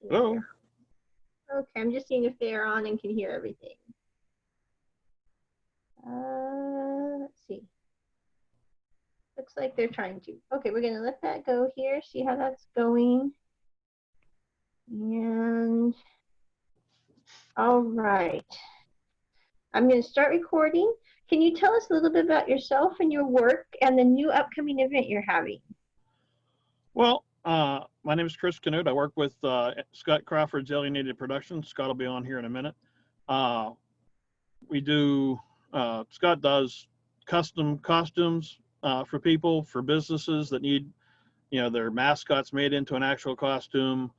Hello. Okay, I'm just seeing if they're on and can hear everything. Let's see. Looks like they're trying to. Okay, we're going to let that go here, see how that's going. And all right. I'm going to start recording. Can you tell us a little bit about yourself and your work and the new upcoming event you're having? Well, my name is Chris Canute. I work with Scott Crawford's Alienated Productions. Scott will be on here in a minute. Scott does custom costumes for people, for businesses that need, their mascots made into an actual costume,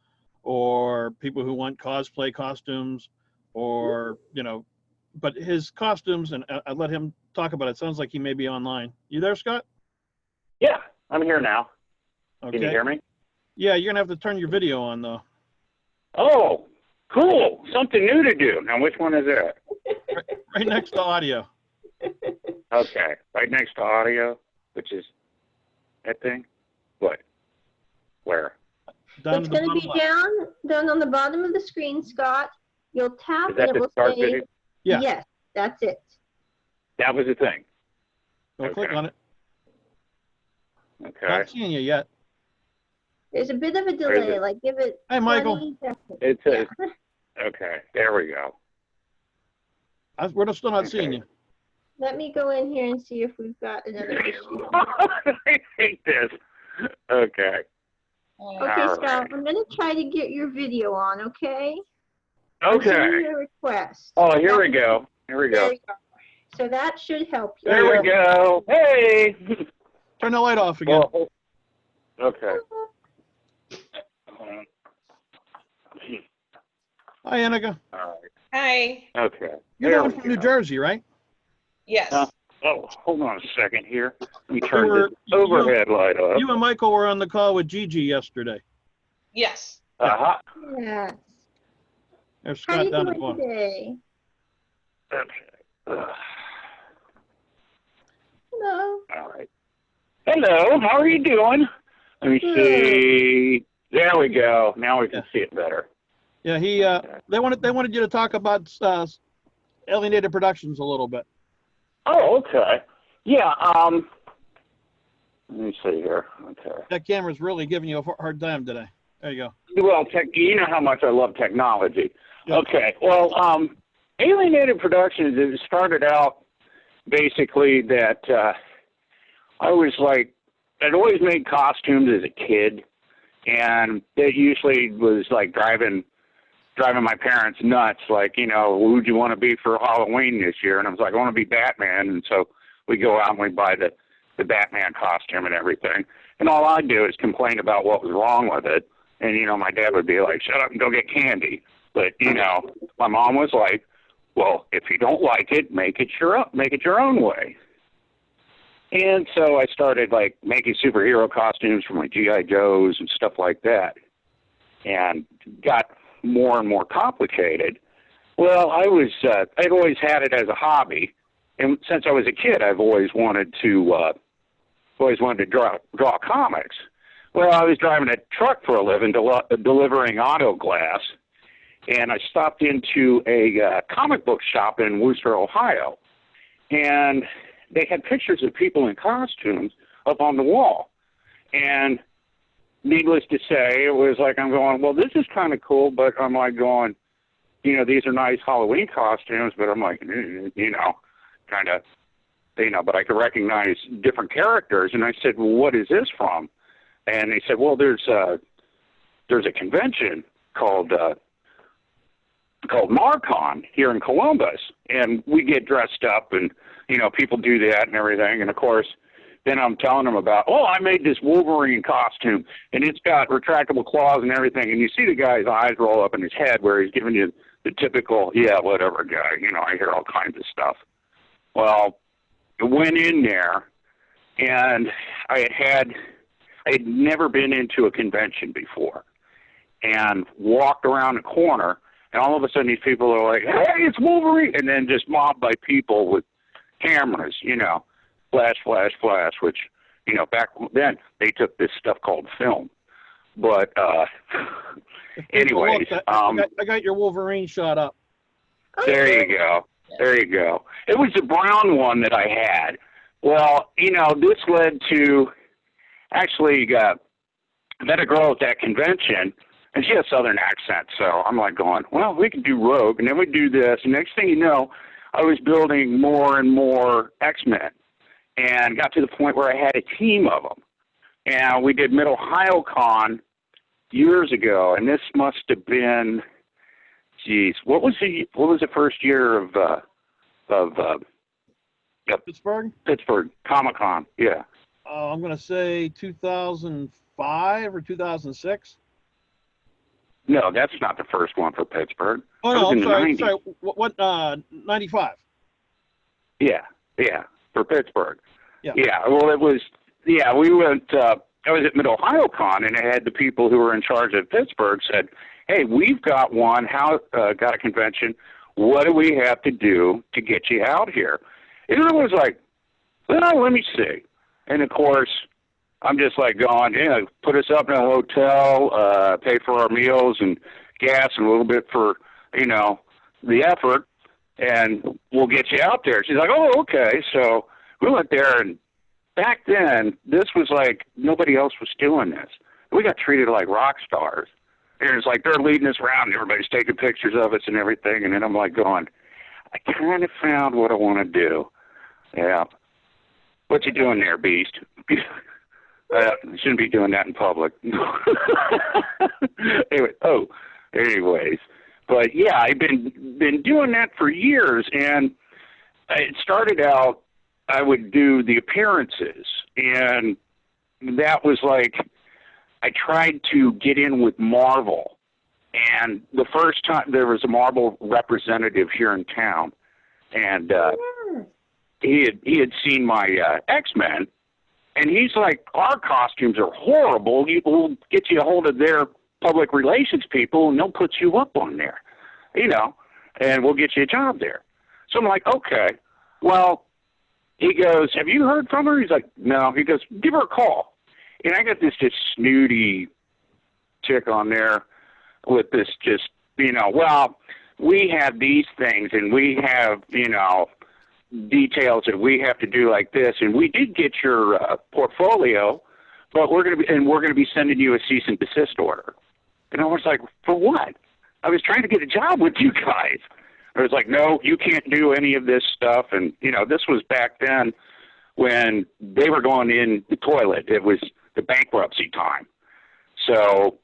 or people who want cosplay costumes, or, but his costumes, and I'll let him talk about it. Sounds like he may be online. You there, Scott? Yeah, I'm here now. Okay. Can you hear me? Yeah, you're gonna have to turn your video on though. Oh, cool. Something new to do. Now, which one is that? Right next to audio. Okay, right next to audio, which is that thing? What? Where? Down It's going to be down on the bottom of the screen, Scott. You'll tap Is that and it the will start say, video? Yeah. Yes, that's it. That was the thing. Go click on it. Okay. Not seeing you yet. There's a bit of a delay, like give it Hey, Michael. 20 seconds. It says, okay, there we go. We're still not seeing you. Let me go in here and see if we've got another issue. I hate this. Okay. Okay, All Scott, right. I'm going to try to get your video on, okay? Okay. I'm sending you a request. Oh, here we go. Here we go. There you go. So that should help you. There we go. Hey. Turn the light off again. Well, okay. Hi, Annika. All right. Hi. Okay. You're the one from New Jersey, right? Yes. Oh, hold on a second here. Let me turn this overhead light up. You and Michael were on the call with Gigi yesterday. Yes. Uh-huh. Yes. There's How Scott you down at the doing bottom. today? Okay. Hello. All right. Hello. How are you doing? Let me see. There we go. Now we can see it better. Yeah, they wanted you to talk about Alienated Productions a little bit. Oh, okay. Yeah. Let me see here. Okay. That camera's really giving you a hard time today. There you go. Well, you know how much I love technology. Yeah. Okay. Well, Alienated Productions, it started out basically that I'd always made costumes as a kid, and it usually was like driving my parents nuts, like, who'd you want to be for Halloween this year? And I was like, I want to be Batman. And so we go out and we buy the Batman costume and everything. And all I'd do is complain about what was wrong with it. And, my dad would be like, shut up and go get candy. But, my mom was like, well, if you don't like it, make it your own way. And so I started, making superhero costumes for my G.I. Joes and stuff like that. And got more and more complicated. Well, I'd always had it as a hobby. And since I was a kid, I've always wanted to draw comics. Well, I was driving a truck for a living, delivering auto glass, and I stopped into a comic book shop in Wooster, Ohio, and they had pictures of people in costumes up on the wall. And needless to say, it was like I'm going, well, this is kind of cool, but I'm like going, these are nice Halloween costumes, but I'm like, kind of, but I could recognize different characters. And I said, well, what is this from? And they said, well, there's a convention called MarCon here in Columbus, and we get dressed up, and people do that and everything. And of course, then I'm telling them about, I made this Wolverine costume, and it's got retractable claws and everything. And you see the guy's eyes roll up in his head where he's giving you the typical, yeah, whatever guy. I hear all kinds of stuff. Well, I went in there, and I had never been into a convention before, and walked around the corner, and all of a sudden these people are like, hey, it's Wolverine, and then just mobbed by people with cameras, flash, flash, flash, which, back then they took this stuff called film. But anyways, Look, I got your Wolverine shot up. there you go. There you go. It was the brown one that I had. Well, this led to actually I met a girl at that convention, and she has a Southern accent. So I'm like going, well, we can do Rogue, and then we do this. And next thing you know, I was building more and more X-Men, and got to the point where I had a team of them. And we did Mid-Ohio Con years ago, and this must have been, what was the first year of Pittsburgh Comic-Con? Yeah. I'm going to say 2005 or 2006. No, that's not the first one for Pittsburgh. Oh no, I'm sorry. Sorry. What? 95. Yeah, for Pittsburgh. Yeah. Yeah. Well, it was. Yeah, we went. I was at Mid-Ohio Con, and I had the people who were in charge of Pittsburgh said, "Hey, we've got one. Got a convention. What do we have to do to get you out here?" And I was like, "Well, let me see." And of course, I'm just like going, put us up in a hotel, pay for our meals and gas and a little bit for, the effort, and we'll get you out there. She's like, oh, okay. So we went there, and back then, this was like nobody else was doing this. We got treated like rock stars. And it's like they're leading us around, and everybody's taking pictures of us and everything. And then I'm like going, I kind of found what I want to do. Yeah. What you doing there, Beast? Shouldn't be doing that in public. Anyways. But yeah, I've been doing that for years, and it started out, I would do the appearances, and that was like, I tried to get in with Marvel, and the first time there was a Marvel representative here in town, and he had seen my X-Men, and he's like, our costumes are horrible. We'll get you a hold of their public relations people, and they'll put you up on there, and we'll get you a job there. So I'm like, okay. Well, he goes, have you heard from her? He's like, no. He goes, give her a call. And I got this just snooty chick on there with this just, well, we have these things, and we have, details that we have to do like this, and we did get your portfolio, but we're going to be sending you a cease and desist order. And I was like, for what? I was trying to get a job with you guys. I was like, no, you can't do any of this stuff. And this was back then when they were going in the toilet. It was the bankruptcy time. So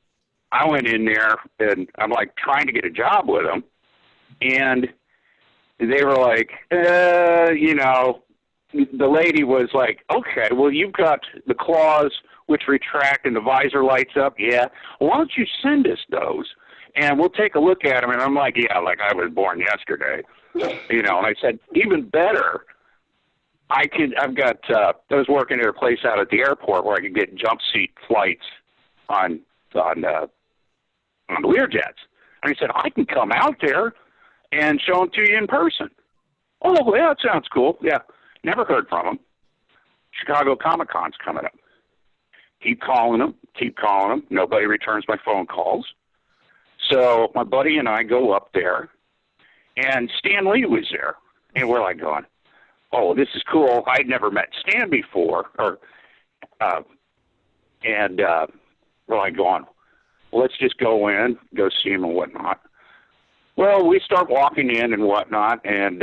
I went in there, and I'm like trying to get a job with them, and they were like, the lady was like, okay, well, you've got the claws which retract and the visor lights up. Yeah. Well, why don't you send us those, and we'll take a look at them. And I'm like, yeah, like I was born yesterday, and I said, even better, I was working at a place out at the airport where I could get jump seat flights on the Learjets. And he said, I can come out there and show them to you in person. Oh, yeah, that sounds cool. Yeah, never heard from them. Chicago Comic-Con's coming up. Keep calling them. Nobody returns my phone calls. So my buddy and I go up there, and Stan Lee was there. And we're like going, oh, this is cool. I'd never met Stan before. And we're like going, well, let's just go in, go see him and whatnot. Well, we start walking in and whatnot, and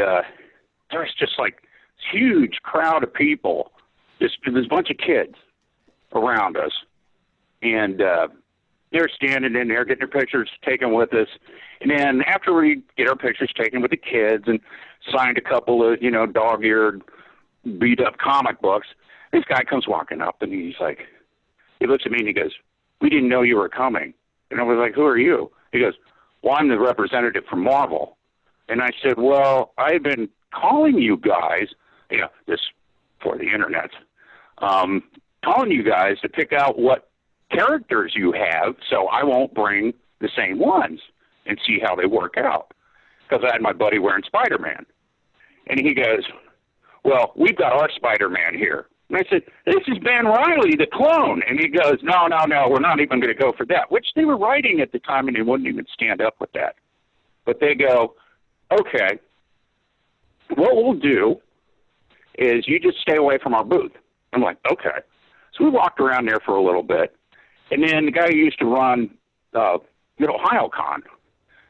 there's just like this huge crowd of people. There's a bunch of kids around us, and they're standing in there getting their pictures taken with us. And then after we get our pictures taken with the kids and signed a couple of, dog-eared, beat-up comic books, this guy comes walking up, and he looks at me and he goes, we didn't know you were coming. And I was like, who are you? He goes, well, I'm the representative from Marvel. And I said, well, I've been calling you guys, this for the internet, calling you guys to pick out what characters you have so I won't bring the same ones and see how they work out. Because I had my buddy wearing Spider-Man. And he goes, well, we've got our Spider-Man here. And I said, this is Ben Riley, the clone. And he goes, no, we're not even going to go for that, which they were writing at the time, and they wouldn't even stand up with that. But they go, okay, what we'll do is you just stay away from our booth. I'm like, okay. So we walked around there for a little bit. And then the guy who used to run OhioCon,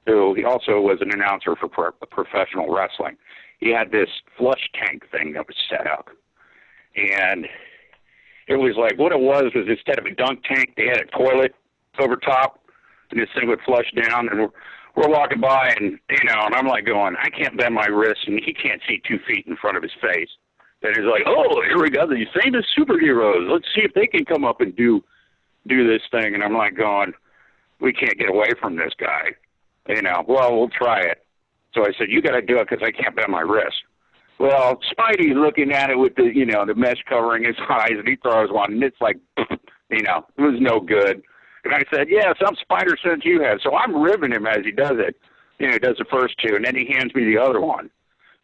who he also was an announcer for professional wrestling, he had this flush tank thing that was set up. And it was like, what it was instead of a dunk tank, they had a toilet over top, and this thing would flush down. And we're walking by, and and I'm like going, I can't bend my wrist, and he can't see 2 feet in front of his face. And he's like, oh, here we go, these famous superheroes. Let's see if they can come up and do this thing. And I'm like going, we can't get away from this guy. Well, we'll try it. So I said, you got to do it because I can't bend my wrist. Well, Spidey's looking at it with the, the mesh covering his eyes, and he throws one, and it's like, it was no good. And I said, yeah, some spider sense you have. So I'm ribbing him as he does it. He does the first 2, and then he hands me the other one.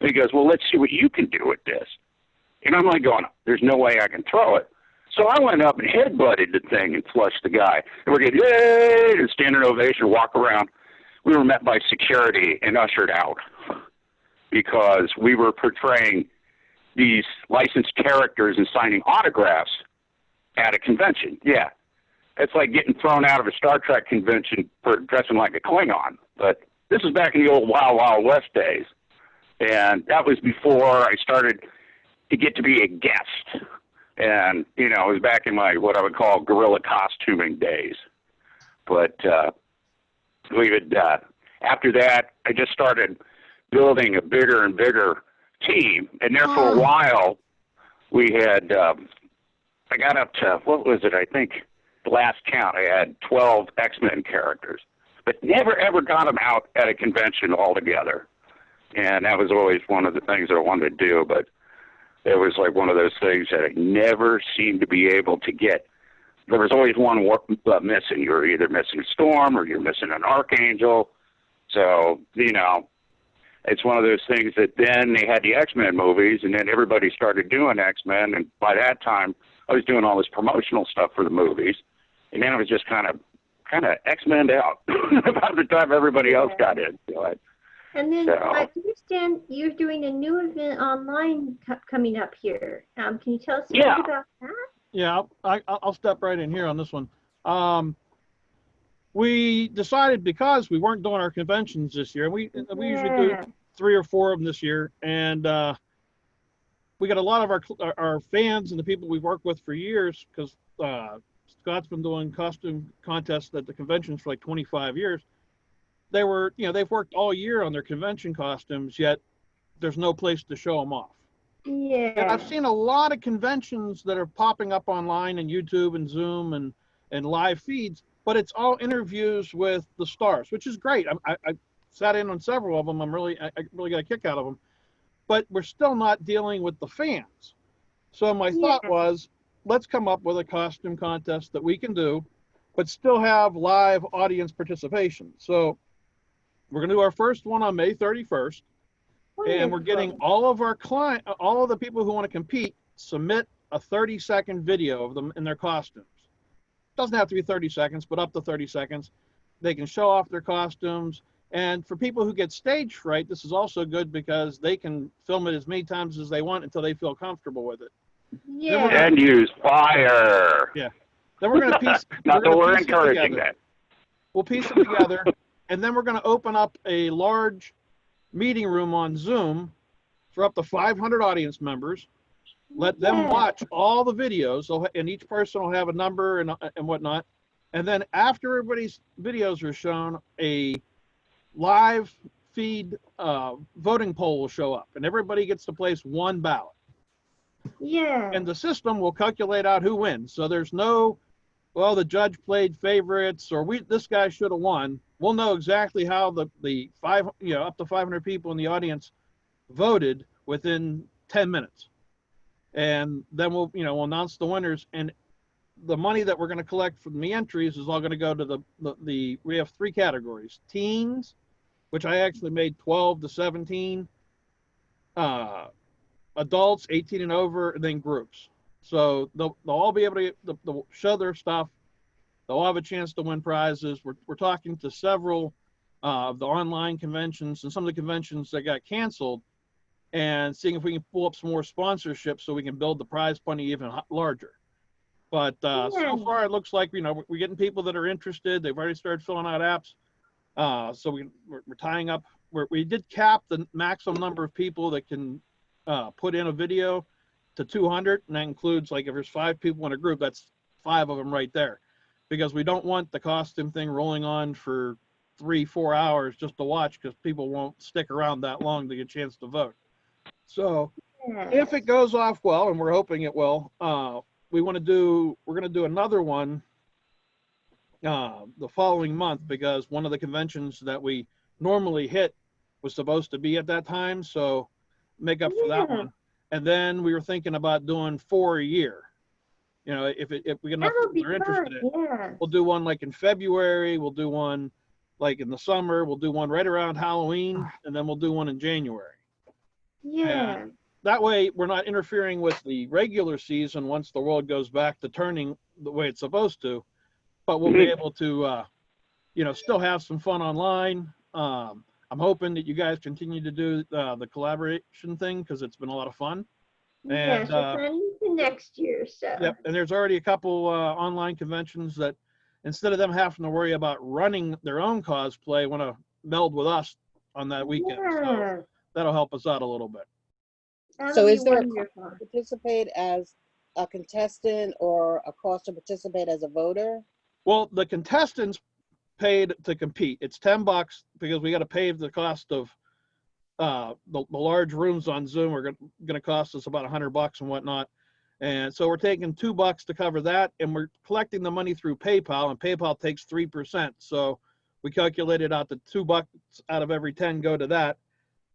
And he goes, well, let's see what you can do with this. And I'm like going, there's no way I can throw it. So I went up and headbutted the thing and flushed the guy. And we're getting, yay, and standing ovation, walk around. We were met by security and ushered out because we were portraying these licensed characters and signing autographs at a convention. Yeah. It's like getting thrown out of a Star Trek convention for dressing like a Klingon. But this is back in the old Wild Wild West days. And that was before I started to get to be a guest. And, it was back in my, what I would call guerrilla costuming days. But we would, after that, I just started building a bigger and bigger team. And there for a while, we had, I got up to, what was it? I think the last count, I had 12 X-Men characters. But never, ever got them out at a convention altogether. And that was always one of the things that I wanted to do. But it was like one of those things that I never seemed to be able to get. There was always one missing. You were either missing Storm or you're missing an Archangel. So, it's one of those things that then they had the X-Men movies, and then everybody started doing X-Men. And by that time, I was doing all this promotional stuff for the movies. And then it was just kind of X-Men'd out about the time everybody else got into it. And then I understand you're doing a new event online coming up here. Can you tell us something about that? Yeah, I'll step right in here on this one. We decided because we weren't doing our conventions this year, and we usually do 3 or 4 of them this year, and we got a lot of our fans and the people we've worked with for years, because Scott's been doing costume contests at the conventions for like 25 years. They were, they've worked all year on their convention costumes, yet there's no place to show them off. Yeah. And I've seen a lot of conventions that are popping up online and YouTube and Zoom and live feeds, but it's all interviews with the stars, which is great. I sat in on several of them. I really got a kick out of them, but we're still not dealing with the fans. So my thought was, let's come up with a costume contest that we can do, but still have live audience participation. So we're going to do our first one on May 31st, and we're getting all of our all of the people who want to compete, submit a 30-second video of them in their costumes. Doesn't have to be 30 seconds, but up to 30 seconds. They can show off their costumes. And for people who get stage fright, this is also good because they can film it as many times as they want until they feel comfortable with it. Yeah. And use fire. Yeah. Then we're going to piece. Not that we're encouraging that. We'll piece them together, and then we're going to open up a large meeting room on Zoom for up to 500 audience members. Let them watch all the videos, and each person will have a number and whatnot. And then after everybody's videos are shown, a live feed voting poll will show up, and everybody gets to place one ballot. Yeah. And the system will calculate out who wins. So there's no, well, the judge played favorites, or this guy should have won. We'll know exactly how the up to 500 people in the audience voted within 10 minutes. And then we'll announce the winners, and the money that we're going to collect from the entries is all going to go to we have 3 categories: teens, which I actually made 12 to 17, adults 18 and over, and then groups. So they'll all be able to they'll show their stuff. They'll all have a chance to win prizes. We're talking to several of the online conventions and some of the conventions that got canceled, and seeing if we can pull up some more sponsorships so we can build the prize money even larger. But so far, it looks like we're getting people that are interested. They've already started filling out apps. So we're tying up. We did cap the maximum number of people that can put in a video to 200, and that includes, like, if there's 5 people in a group, that's 5 of them right there, because we don't want the costume thing rolling on for 3-4 hours just to watch, because people won't stick around that long to get a chance to vote. So if it goes off well, and we're hoping it will, we're going to do another one the following month, because one of the conventions that we normally hit was supposed to be at that time, so make up for that one. And then we were thinking about doing 4 a year. If we get enough people are interested in it, we'll do one like in February, we'll do one like in the summer, we'll do one right around Halloween, and then we'll do one in January. And that way we're not interfering with the regular season once the world goes back to turning the way it's supposed to, but we'll be able to still have some fun online. I'm hoping that you guys continue to do the collaboration thing, because it's been a lot of fun. Yes, we're planning to next year. So. Yep, and there's already a couple online conventions that, instead of them having to worry about running their own cosplay, want to meld with us on that weekend. So that'll help us out a little bit. So is there a cost to participate as a contestant or a cost to participate as a voter? Well, the contestants paid to compete. It's $10 because we got to pay the cost of the large rooms on Zoom are going to cost us about $100 and whatnot. And so we're taking $2 to cover that, and we're collecting the money through PayPal, and PayPal takes 3%. So we calculated out the $2 out of every 10 go to that.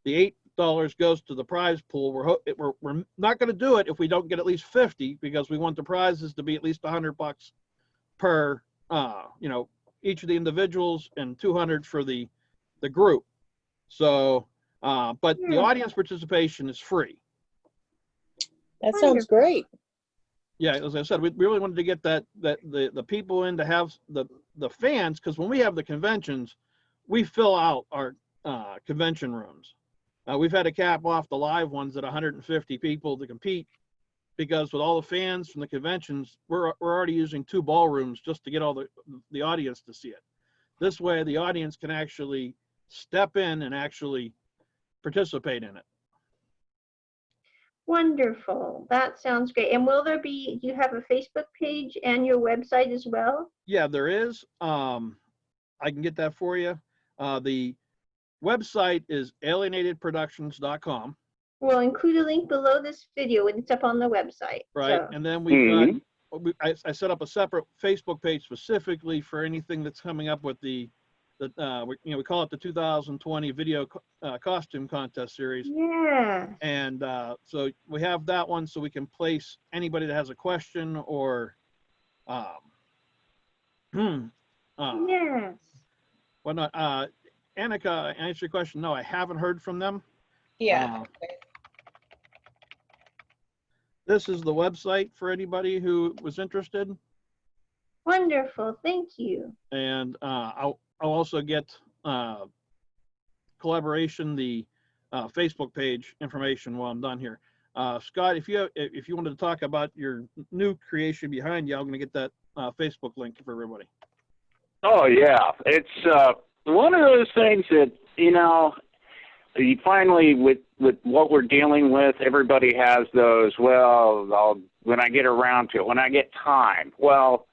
The $8 goes to the prize pool. We're not going to do it if we don't get at least 50, because we want the prizes to be at least $100 per each of the individuals, and 200 for the group. So but the audience participation is free. That sounds great. Yeah, as I said, we really wanted to get the people in to have the fans, because when we have the conventions, we fill out our convention rooms. We've had to cap off the live ones at 150 people to compete, because with all the fans from the conventions, we're already using 2 ballrooms just to get all the audience to see it. This way, the audience can actually step in and actually participate in it. Wonderful. That sounds great. And do you have a Facebook page and your website as well? Yeah, there is. I can get that for you. The website is alienatedproductions.com. We'll include a link below this video when it's up on the website. Right. So. And then we've got, I set up a separate Facebook page specifically for anything that's coming up with we call it the 2020 video costume contest series. Yeah. And so we have that one, so we can place anybody that has a question or yes. whatnot. Annika, answer your question. No, I haven't heard from them. Yeah. This is the website for anybody who was interested. Wonderful. Thank you. And I'll also get collaboration, the Facebook page information while I'm done here. Scott, if you wanted to talk about your new creation behind you, I'm going to get that Facebook link for everybody. Oh yeah, it's one of those things that you finally, with what we're dealing with, everybody has those. Well, when I get around to it, when I get time. Well,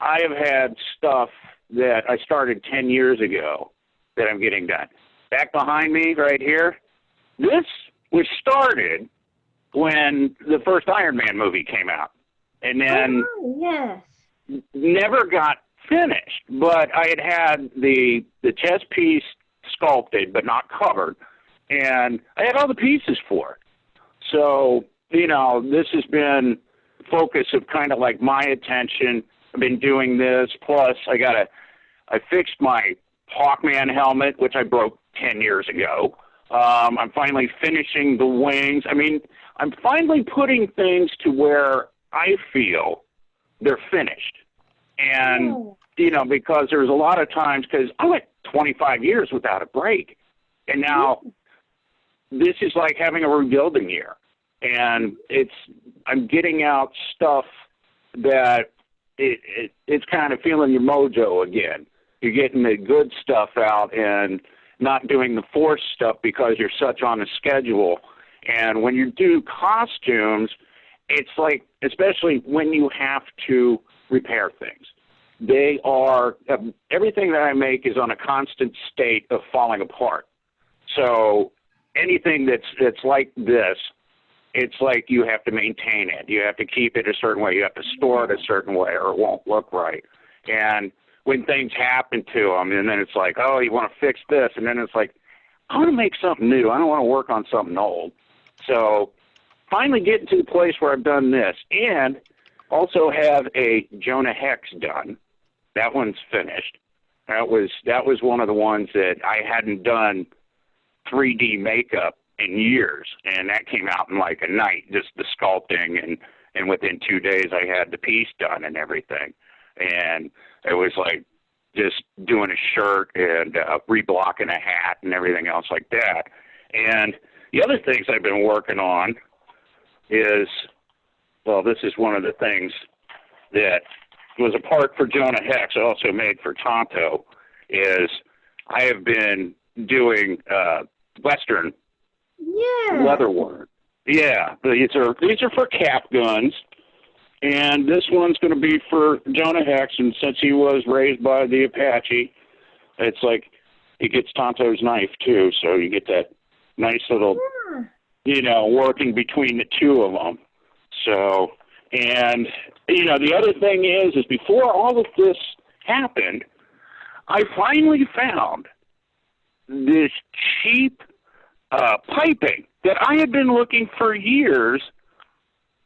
I have had stuff that I started 10 years ago that I'm getting done. Back behind me, right here, this was started when the first Iron Man movie came out, and then never got finished. But I had the chest piece sculpted but not covered, and I had all the pieces for it. So this has been focus of kind of like my attention. I've been doing this, plus I fixed my Hawkman helmet, which I broke 10 years ago. I'm finally finishing the wings. I mean, I'm finally putting things to where I feel they're finished. And, you know, because there's a lot of times, because I went 25 years without a break. And now this is like having a rebuilding year. And I'm getting out stuff that it's kind of feeling your mojo again. You're getting the good stuff out and not doing the forced stuff because you're such on a schedule. And when you do costumes, it's like, especially when you have to repair things, they are, everything that I make is on a constant state of falling apart. So anything that's like this, it's like you have to maintain it. You have to keep it a certain way. You have to store it a certain way or it won't look right. And when things happen to them, and then it's like, oh, you want to fix this. And then it's like, I want to make something new. I don't want to work on something old. So finally getting to the place where I've done this and also have a Jonah Hex done. That one's finished. That was one of the ones that I hadn't done 3D makeup in years, and that came out in like a night, just the sculpting, and within 2 days I had the piece done and everything. And it was like just doing a shirt and reblocking a hat and everything else like that. And the other things I've been working on is, well, this is one of the things that was a part for Jonah Hex, I also made for Tonto, is I have been doing Western leather work. Yeah, these are for cap guns, and this one's going to be for Jonah Hex, and since he was raised by the Apache, it's like he gets Tonto's knife too, so you get that nice little, you know, working between the two of them. So, and, you know, the other thing is before all of this happened, I finally found this cheap piping that I had been looking for years,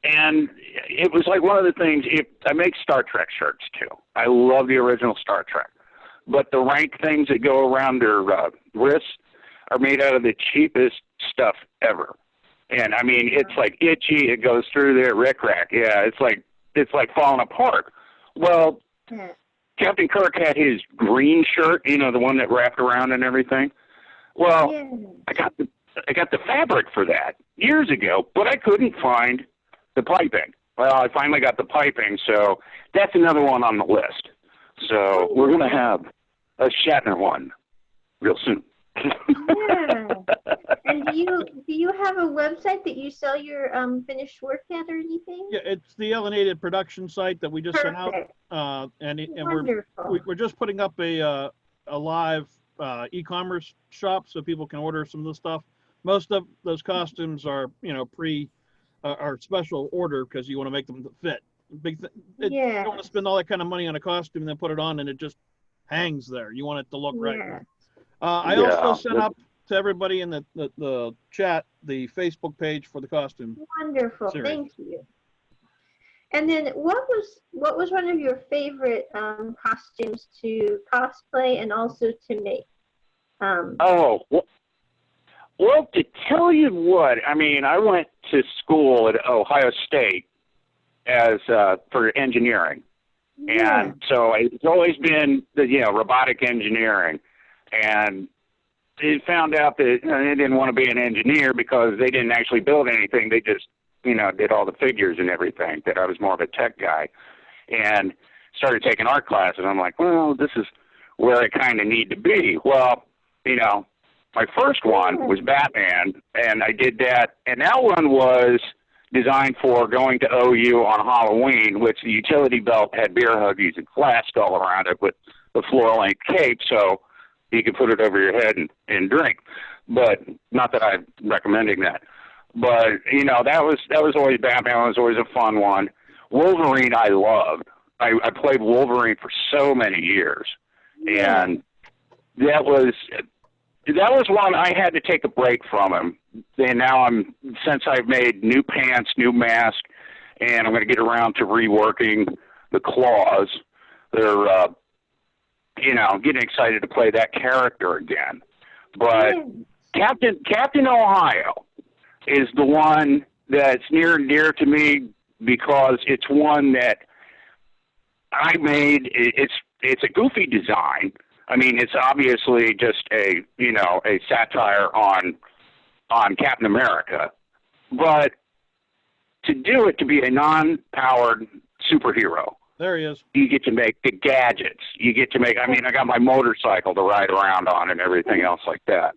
and it was like one of the things, I make Star Trek shirts too. I love the original Star Trek. But the rank things that go around their wrists are made out of the cheapest stuff ever. And I mean, it's like itchy, it goes through there, rickrack. Yeah, it's like falling apart. Well, Captain Kirk had his green shirt, you know, the one that wrapped around and everything. Well, I got the fabric for that years ago, but I couldn't find the piping. Well, I finally got the piping, so that's another one on the list. So we're going to have a Shatner one real soon. Yeah. And do you have a website that you sell your finished work at or anything? Yeah, it's the Alienated production site that we just sent out, and we're just putting up a live e-commerce shop so people can order some of the stuff. Most of those costumes are, you know, are special order because you want to make them fit. You don't want to spend all that kind of money on a costume and then put it on and it just hangs there. You want it to look right. I also sent up to everybody in the chat the Facebook page for the costume. Wonderful, series. Thank you. And then what was one of your favorite costumes to cosplay and also to make? Well, to tell you what, I mean, I went to school at Ohio State as for engineering. And so it's always been robotic engineering. And they found out that they didn't want to be an engineer because they didn't actually build anything. They just, did all the figures and everything, that I was more of a tech guy. And started taking art classes. And I'm like, well, this is where I kind of need to be. Well, my first one was Batman, and I did that. And that one was designed for going to OU on Halloween, which the utility belt had beer huggies and flasks all around it with the floor-length cape, so you could put it over your head and drink. But not that I'm recommending that. But, that was always Batman. It was always a fun one. Wolverine I loved. I played Wolverine for so many years. And that was one I had to take a break from him. And now since I've made new pants, new mask, and I'm going to get around to reworking the claws, they're, getting excited to play that character again. But Captain Ohio is the one that's near and dear to me because it's one that I made. It's a goofy design. I mean, it's obviously just a satire on Captain America, but to do it to be a non-powered superhero, There he is. you get to make the gadgets. You get to make. I mean, I got my motorcycle to ride around on and everything else like that.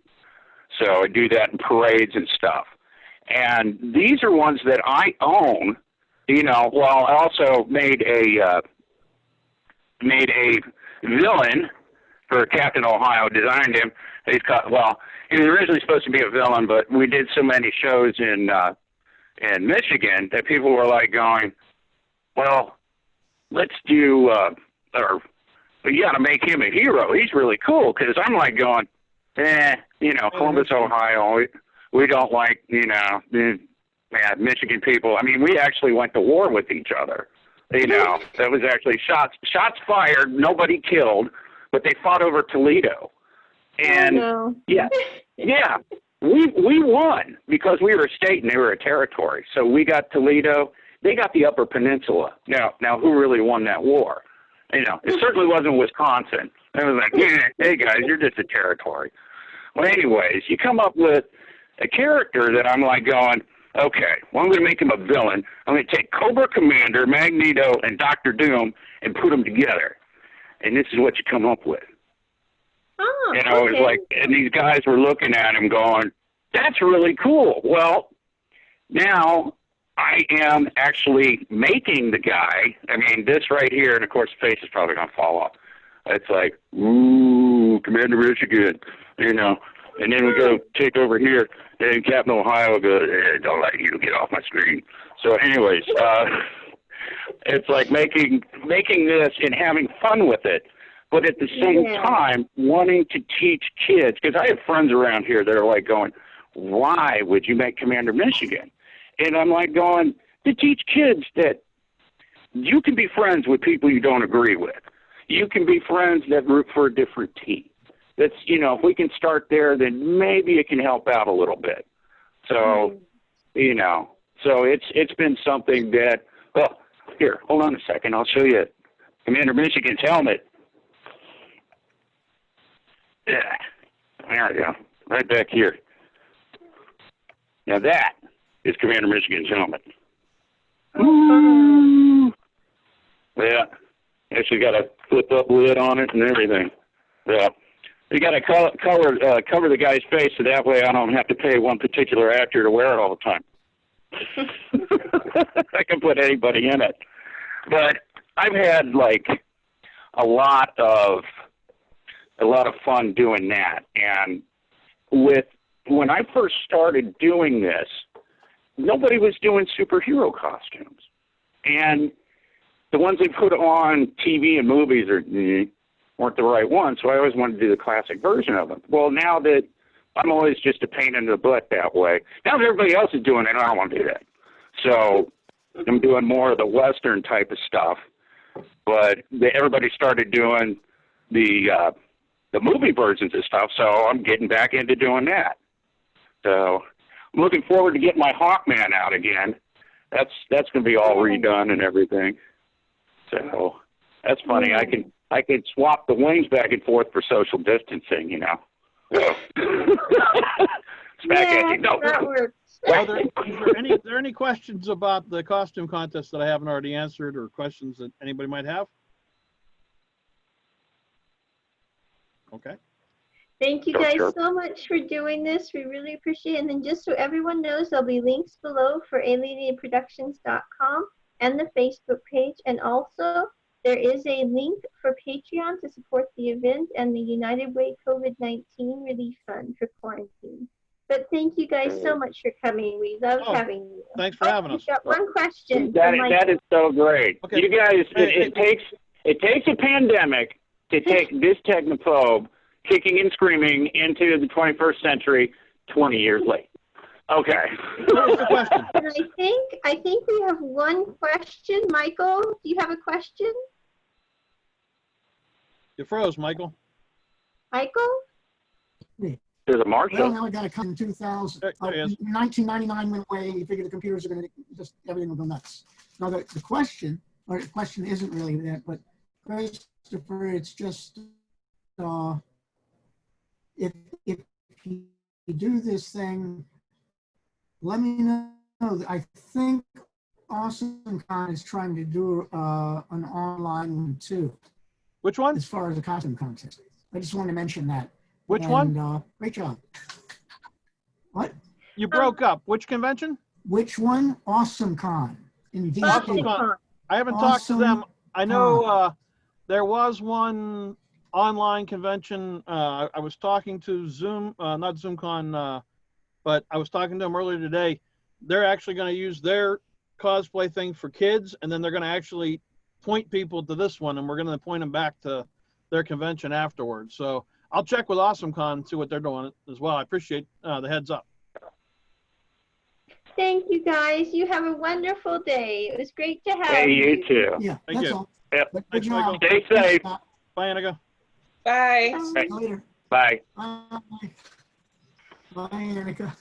So I do that in parades and stuff. And these are ones that I own. Well, I also made a villain for Captain Ohio. Designed him. He was originally supposed to be a villain, but we did so many shows in Michigan that people were like going, well, let's do, you got to make him a hero. He's really cool. Because I'm like going, Columbus, Ohio, we don't like, Michigan people. I mean, we actually went to war with each other. That was actually shots fired, nobody killed, but they fought over Toledo. And yeah, we won because we were a state and they were a territory. So we got Toledo, they got the Upper Peninsula. Now who really won that war? It certainly wasn't Wisconsin. It was like, hey guys, you're just a territory. Well, anyways, you come up with a character that I'm like going, okay, well, I'm going to make him a villain. I'm going to take Cobra Commander, Magneto, and Doctor Doom and put them together. And this is what you come up with. Oh, It was like, and these guys were looking at him going, that's really cool. Well, now I am actually making the guy. I mean, this right here, and of course, the face is probably going to fall off. It's like, ooh, Commander Michigan, And then we go take over here, and Captain Ohio goes, don't let you get off my screen. So anyways, it's like making this and having fun with it, but at the same time wanting to teach kids, because I have friends around here that are like going, why would you make Commander Michigan? And I'm like going, to teach kids that you can be friends with people you don't agree with. You can be friends that root for a different team. That's, if we can start there, then maybe it can help out a little bit. So, so it's been something that, well, here, hold on a second. I'll show you Commander Michigan's helmet. Yeah, there we go. Right back here. Now that is Commander Michigan's helmet. Ooh. Yeah. Actually got a flip-up lid on it and everything. Yeah. You got to cover the guy's face so that way I don't have to pay one particular actor to wear it all the time. I can put anybody in it. But I've had like a lot of fun doing that. And when I first started doing this, nobody was doing superhero costumes. And the ones they put on TV and movies weren't the right ones, so I always wanted to do the classic version of them. Well, now that I'm always just a pain in the butt that way, now that everybody else is doing it, I don't want to do that. So I'm doing more of the Western type of stuff. But everybody started doing the movie versions of stuff, so I'm getting back into doing that. So I'm looking forward to getting my Hawkman out again. That's going to be all redone and everything. So that's funny. I can swap the wings back and forth for social distancing, So. Back at you. No. That works. Are there any questions about the costume contest that I haven't already answered, or questions that anybody might have? Okay. Thank you guys so much for doing this. We really appreciate it. And then just so everyone knows, there'll be links below for alienatedproductions.com and the Facebook page. And also, there is a link for Patreon to support the event and the United Way COVID-19 Relief Fund for quarantine. But thank you guys so much for coming. We love having you. Thanks for having us. We've got one question. That is so great. Okay. You guys, it takes a pandemic to take this technophobe kicking and screaming into the 21st century 20 years late. Okay. What's the question? And I think we have one question. Michael, do you have a question? You froze, Michael. Michael? There's a Marshall. Well, now I got to come in 2000. There he is. 1999 went away. You figure the computers are going to just, everything will go nuts. Now the question, or the question isn't really that, but Christopher, it's just, if you do this thing, let me know. I think AwesomeCon is trying to do an online one too, Which one? as far as the costume contest. I just wanted to mention that. Which And, one? Great job. What? You broke up. Which convention? Which one? AwesomeCon in DC. AwesomeCon. I haven't talked to them. I know AwesomeCon. there was one online convention. I was talking to Zoom, not ZoomCon, but I was talking to them earlier today. They're actually going to use their cosplay thing for kids, and then they're going to actually point people to this one, and we're going to point them back to their convention afterwards. So I'll check with AwesomeCon and see what they're doing as well. I appreciate the heads up. Thank you, guys. You have a wonderful day. It was great to have Hey, you. you too. Yeah, Thank that's you. all. Yep. But Thanks, good job. Michael. Stay safe. Thanks, Bye, Annika. Bye. Bye. Scott. Later. Bye. Bye. Bye, Annika.